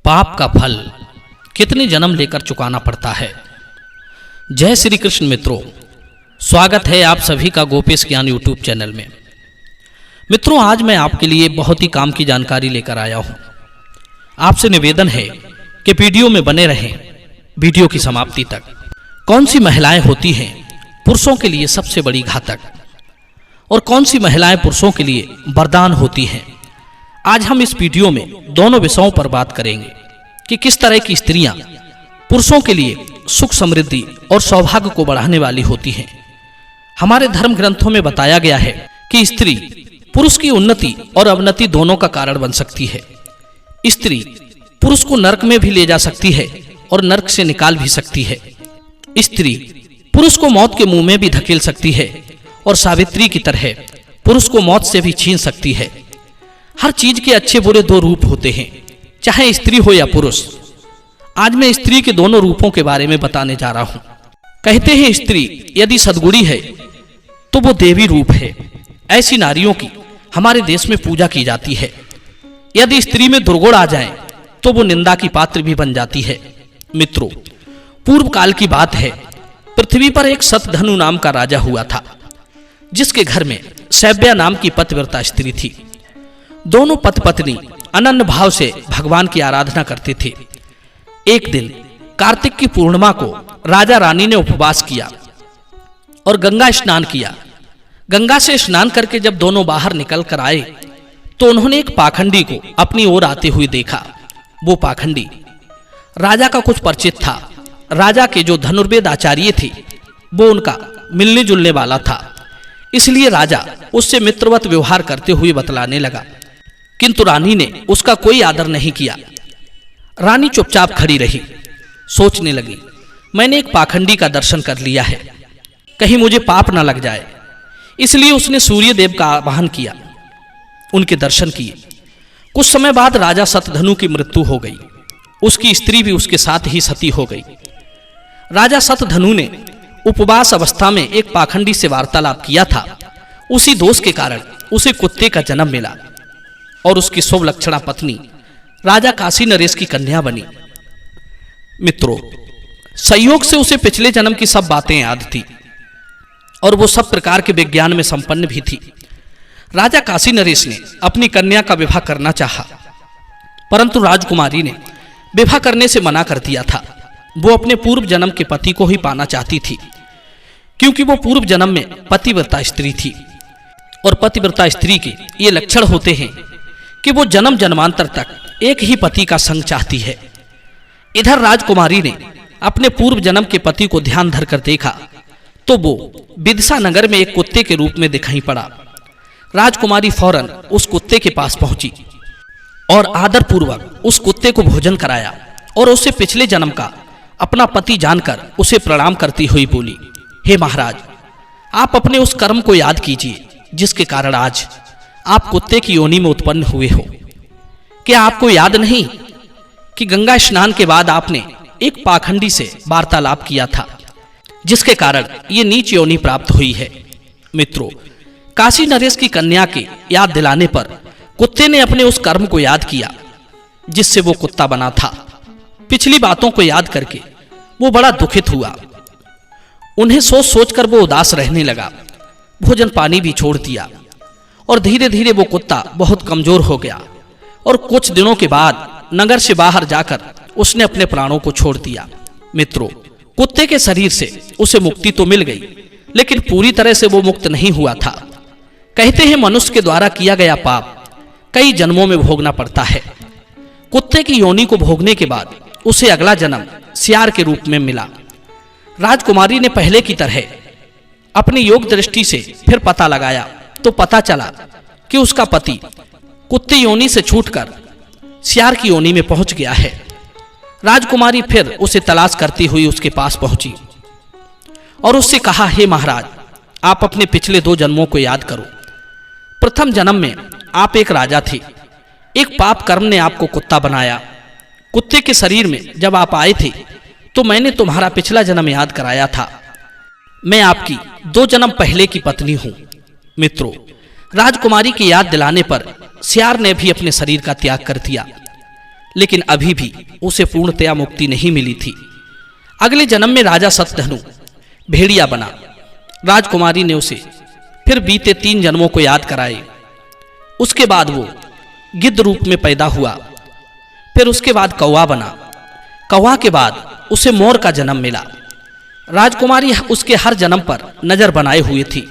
पाप का फल कितने जन्म लेकर चुकाना पड़ता है। जय श्री कृष्ण मित्रों, स्वागत है आप सभी का गोपेश ज्ञान यूट्यूब चैनल में। मित्रों, आज मैं आपके लिए बहुत ही काम की जानकारी लेकर आया हूं। आपसे निवेदन है कि वीडियो में बने रहें वीडियो की समाप्ति तक। कौन सी महिलाएं होती हैं पुरुषों के लिए सबसे बड़ी घातक, और कौन सी महिलाएं पुरुषों के लिए वरदान होती हैं। आज हम इस वीडियो में दोनों विषयों पर बात करेंगे कि किस तरह की स्त्रियां पुरुषों के लिए सुख समृद्धि और सौभाग्य को बढ़ाने वाली होती हैं। हमारे धर्म ग्रंथों में बताया गया है कि स्त्री पुरुष की उन्नति और अवनति दोनों का कारण बन सकती है। स्त्री पुरुष को नरक में भी ले जा सकती है और नरक से निकाल भी सकती है। स्त्री पुरुष को मौत के मुंह में भी धकेल सकती है और सावित्री की तरह पुरुष को मौत से भी छीन सकती है। हर चीज के अच्छे बुरे दो रूप होते हैं, चाहे स्त्री हो या पुरुष। आज मैं स्त्री के दोनों रूपों के बारे में बताने जा रहा हूं। कहते हैं स्त्री यदि सद्गुणी है तो वो देवी रूप है। ऐसी नारियों की हमारे देश में पूजा की जाती है। यदि स्त्री में दुर्गुण आ जाए तो वो निंदा की पात्र भी बन जाती है। मित्रों, पूर्व काल की बात है, पृथ्वी पर एक सतधनु नाम का राजा हुआ था, जिसके घर में सैव्या नाम की पतिव्रता स्त्री थी। दोनों पति पत्नी अनन्य भाव से भगवान की आराधना करते थे। एक दिन कार्तिक की पूर्णिमा को राजा रानी ने उपवास किया और गंगा स्नान किया। गंगा से स्नान करके जब दोनों बाहर निकल कर आए तो उन्होंने एक पाखंडी को अपनी ओर आते हुए देखा। वो पाखंडी राजा का कुछ परिचित था। राजा के जो धनुर्वेद आचार्य थे वो उनका मिलने जुलने वाला था, इसलिए राजा उससे मित्रवत व्यवहार करते हुए बतलाने लगा। किंतु रानी ने उसका कोई आदर नहीं किया। रानी चुपचाप खड़ी रही, सोचने लगी, मैंने एक पाखंडी का दर्शन कर लिया है, कहीं मुझे पाप न लग जाए। इसलिए उसने सूर्य देव का आवाहन किया, उनके दर्शन किए। कुछ समय बाद राजा सतधनु की मृत्यु हो गई। उसकी स्त्री भी उसके साथ ही सती हो गई। राजा सतधनु ने उपवास अवस्था में एक पाखंडी से वार्तालाप किया था। उसी दोष के कारण उसे कुत्ते का जन्म मिला और उसकी शुभलक्षणा पत्नी राजा काशी नरेश की कन्या बनी। मित्रों, संयोग से उसे पिछले जन्म की सब बातें याद थी और वो सब प्रकार के विज्ञान में संपन्न भी थी। राजा काशी नरेश ने अपनी कन्या का विवाह करना चाहा, परंतु राजकुमारी ने विवाह करने से मना कर दिया था। वो अपने पूर्व जन्म के पति को ही पाना चाहती थी, क्योंकि वो पूर्व जन्म में पतिव्रता स्त्री थी और पतिव्रता स्त्री के ये लक्षण होते हैं कि वो जन्म जन्मांतर तक एक ही पति का संग चाहती है। इधर राजकुमारी ने अपने पूर्व जन्म के पति को ध्यान धरकर देखा तो वो विदिशा नगर में एक कुत्ते के रूप में दिखाई पड़ा। राजकुमारी फौरन उस कुत्ते के पास पहुंची और आदर पूर्वक उस कुत्ते को भोजन कराया और उसे पिछले जन्म का अपना पति जानकर उसे प्रणाम करती हुई बोली, हे महाराज, आप अपने उस कर्म को याद कीजिए जिसके कारण आज आप कुत्ते की योनि में उत्पन्न हुए हो। क्या आपको याद नहीं कि गंगा स्नान के बाद आपने एक पाखंडी से वार्तालाप किया था, जिसके कारण ये नीच योनि प्राप्त हुई है। मित्रों, काशी नरेश की कन्या के याद दिलाने पर कुत्ते ने अपने उस कर्म को याद किया जिससे वो कुत्ता बना था। पिछली बातों को याद करके वो बड़ा दुखित हुआ। उन्हें सोच सोचकर वो उदास रहने लगा। भोजन पानी भी छोड़ दिया और धीरे धीरे वो कुत्ता बहुत कमजोर हो गया और कुछ दिनों के बाद नगर से बाहर जाकर उसने अपने प्राणों को छोड़ दिया। मित्रों, कुत्ते के शरीर से उसे मुक्ति तो मिल गई, लेकिन पूरी तरह से वो मुक्त नहीं हुआ था। कहते हैं मनुष्य के द्वारा किया गया पाप कई जन्मों में भोगना पड़ता है। कुत्ते की योनि को भोगने के बाद उसे अगला जन्म सियार के रूप में मिला। राजकुमारी ने पहले की तरह अपनी योग दृष्टि से फिर पता लगाया तो पता चला कि उसका पति कुत्ते योनि से छूटकर सियार की योनि में पहुंच गया है। राजकुमारी फिर उसे तलाश करती हुई उसके पास पहुंची और उससे कहा, हे महाराज, आप अपने पिछले 2 जन्मों को याद करो। प्रथम जन्म में आप एक राजा थे। एक पाप कर्म ने आपको कुत्ता बनाया। कुत्ते के शरीर में जब आप आए थे तो मैंने तुम्हारा पिछला जन्म याद कराया था। मैं आपकी 2 जन्म पहले की पत्नी हूं। मित्रों, राजकुमारी की याद दिलाने पर सियार ने भी अपने शरीर का त्याग कर दिया, लेकिन अभी भी उसे पूर्णतया मुक्ति नहीं मिली थी। अगले जन्म में राजा सतधनु भेड़िया बना। राजकुमारी ने उसे फिर बीते 3 जन्मों को याद कराए। उसके बाद वो गिद्ध रूप में पैदा हुआ। फिर उसके बाद कौवा बना। कौवा के बाद उसे मोर का जन्म मिला। राजकुमारी उसके हर जन्म पर नजर बनाए हुए थी।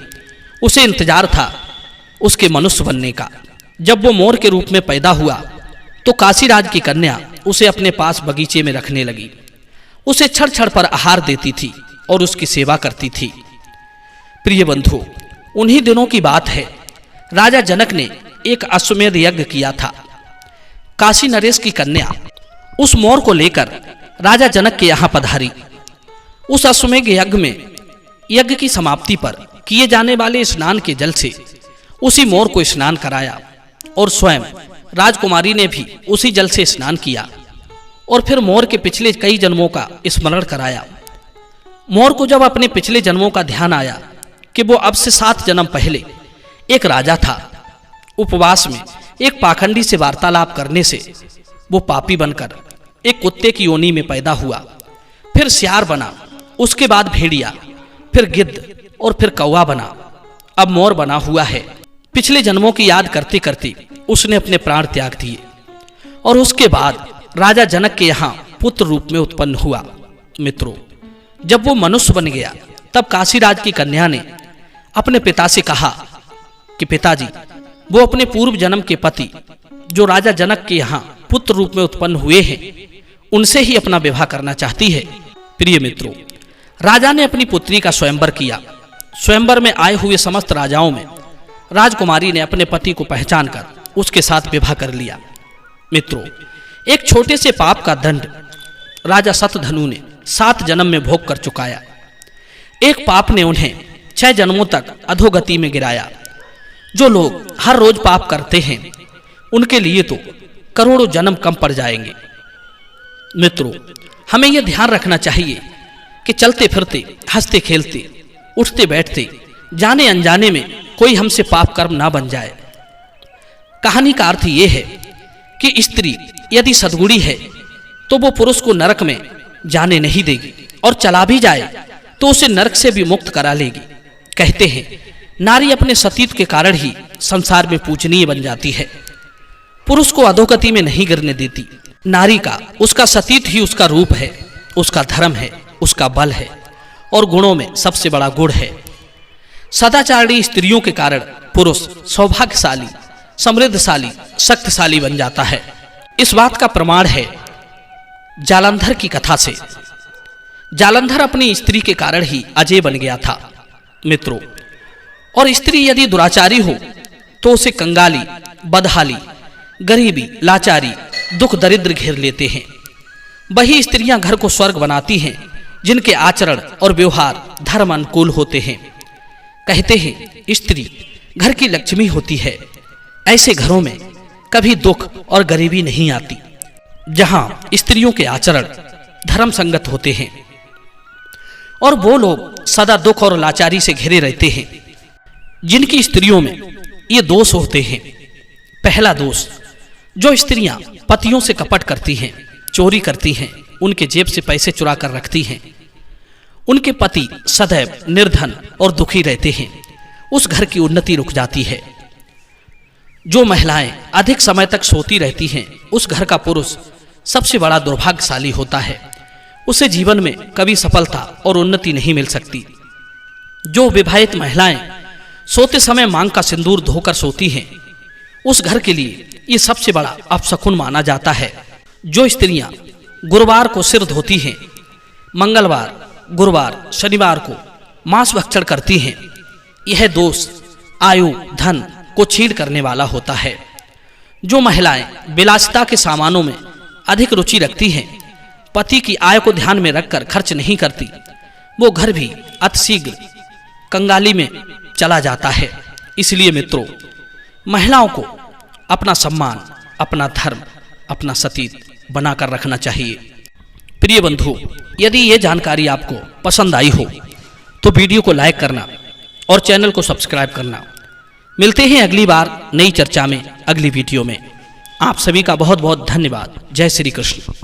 उसे इंतजार था उसके मनुष्य बनने का। जब वो मोर के रूप में पैदा हुआ तो काशीराज की कन्या उसे अपने पास बगीचे में रखने लगी। उसे क्षण क्षण पर आहार देती थी और उसकी सेवा करती थी। प्रिय बंधु, उन्हीं दिनों की बात है। राजा जनक ने एक अश्वमेध यज्ञ किया था। काशी नरेश की कन्या उस मोर को लेकर राजा जनक के यहाँ पधारी। उस अश्वमेध यज्ञ में यज्ञ की समाप्ति पर किए जाने वाले स्नान के जल से उसी मोर को स्नान कराया और स्वयं राजकुमारी ने भी उसी जल से स्नान किया और फिर मोर के पिछले कई जन्मों का स्मरण कराया। मोर को जब अपने पिछले जन्मों का ध्यान आया कि वो अब से 7 जन्म पहले एक राजा था, उपवास में एक पाखंडी से वार्तालाप करने से वो पापी बनकर एक कुत्ते की योनि में पैदा हुआ, फिर सियार बना, उसके बाद भेड़िया, फिर गिद्ध और फिर कौवा बना, अब मोर बना हुआ है। पिछले जन्मों की याद करते करते उसने अपने प्राण त्याग दिए और उसके बाद राजा जनक के यहाँ पुत्र रूप में उत्पन्न हुआ। मित्रों, जब वो मनुष्य बन गया तब काशीराज की कन्या ने अपने पिता से कहा कि पिताजी, वो अपने पूर्व जन्म के पति जो राजा जनक के यहाँ पुत्र रूप में उत्पन्न हुए हैं, उनसे ही अपना विवाह करना चाहती है। प्रिय मित्रों, राजा ने अपनी पुत्री का स्वयंवर किया। स्वयंवर में आए हुए समस्त राजाओं में राजकुमारी ने अपने पति को पहचानकर उसके साथ विवाह कर लिया। मित्रों, एक छोटे से पाप का दंड राजा सतधनु ने 7 जन्म में भोग कर चुकाया। एक पाप ने उन्हें 6 जन्मों तक अधोगति में गिराया। जो लोग हर रोज पाप करते हैं उनके लिए तो करोड़ों जन्म कम पड़ जाएंगे। मित्रों, हमें यह ध्यान रखना चाहिए कि चलते फिरते, हंसते खेलते, उठते बैठते, जाने अनजाने में कोई हमसे पाप कर्म ना बन जाए। कहानी का अर्थ यह है कि स्त्री यदि सद्गुणी है तो वो पुरुष को नरक में जाने नहीं देगी और चला भी जाए तो उसे नरक से भी मुक्त करा लेगी। कहते हैं नारी अपने सतीत्व के कारण ही संसार में पूजनीय बन जाती है, पुरुष को अधोगति में नहीं गिरने देती। नारी का उसका सतीत्व ही उसका रूप है, उसका धर्म है, उसका बल है और गुणों में सबसे बड़ा गुण है। सदाचारी स्त्रियों के कारण पुरुष सौभाग्यशाली, समृद्धशाली, शक्तिशाली बन जाता है। इस बात का प्रमाण है जालंधर की कथा से। जालंधर अपनी स्त्री के कारण ही अजय बन गया था। मित्रों, और स्त्री यदि दुराचारी हो तो उसे कंगाली, बदहाली, गरीबी, लाचारी, दुख दरिद्र घेर लेते हैं। वही स्त्रियां घर को स्वर्ग बनाती हैं जिनके आचरण और व्यवहार धर्म अनुकूल होते हैं। कहते हैं स्त्री घर की लक्ष्मी होती है। ऐसे घरों में कभी दुख और गरीबी नहीं आती जहां स्त्रियों के आचरण धर्म संगत होते हैं और वो लोग सदा दुख और लाचारी से घिरे रहते हैं जिनकी स्त्रियों में ये दोष होते हैं। पहला दोष, जो स्त्रियां पतियों से कपट करती हैं, चोरी करती हैं, उनके जेब से पैसे चुरा कर रखती हैं, उनके पति सदैव निर्धन और दुखी रहते हैं, उस घर की उन्नति रुक जाती है। जो महिलाएं अधिक समय तक सोती रहती हैं, उस घर का पुरुष सबसे बड़ा दुर्भाग्यशाली होता है। उसे जीवन में कभी सफलता और उन्नति नहीं मिल सकती। जो विवाहित महिलाएं सोते समय मांग का सिंदूर धोकर सोती हैं, उस घर के लिए ये सबसे बड़ा अपशकुन माना जाता है। जो स्त्रियां गुरुवार को सिर धोती हैं, मंगलवार, गुरुवार, शनिवार को मांस भक्षण करती हैं, यह दोष आयु, धन को छीन करने वाला होता है। जो महिलाएं विलासिता के सामानों में अधिक रुचि रखती हैं, पति की आय को ध्यान में रखकर खर्च नहीं करती, वो घर भी अतिशीघ्र कंगाली में चला जाता है। इसलिए मित्रों, महिलाओं को अपना सम्मान, अपना धर्म, अपना सतीत्व बनाकर रखना चाहिए। प्रिय बंधु, यदि ये जानकारी आपको पसंद आई हो तो वीडियो को लाइक करना और चैनल को सब्सक्राइब करना। मिलते हैं अगली बार नई चर्चा में, अगली वीडियो में। आप सभी का बहुत बहुत धन्यवाद। जय श्री कृष्ण।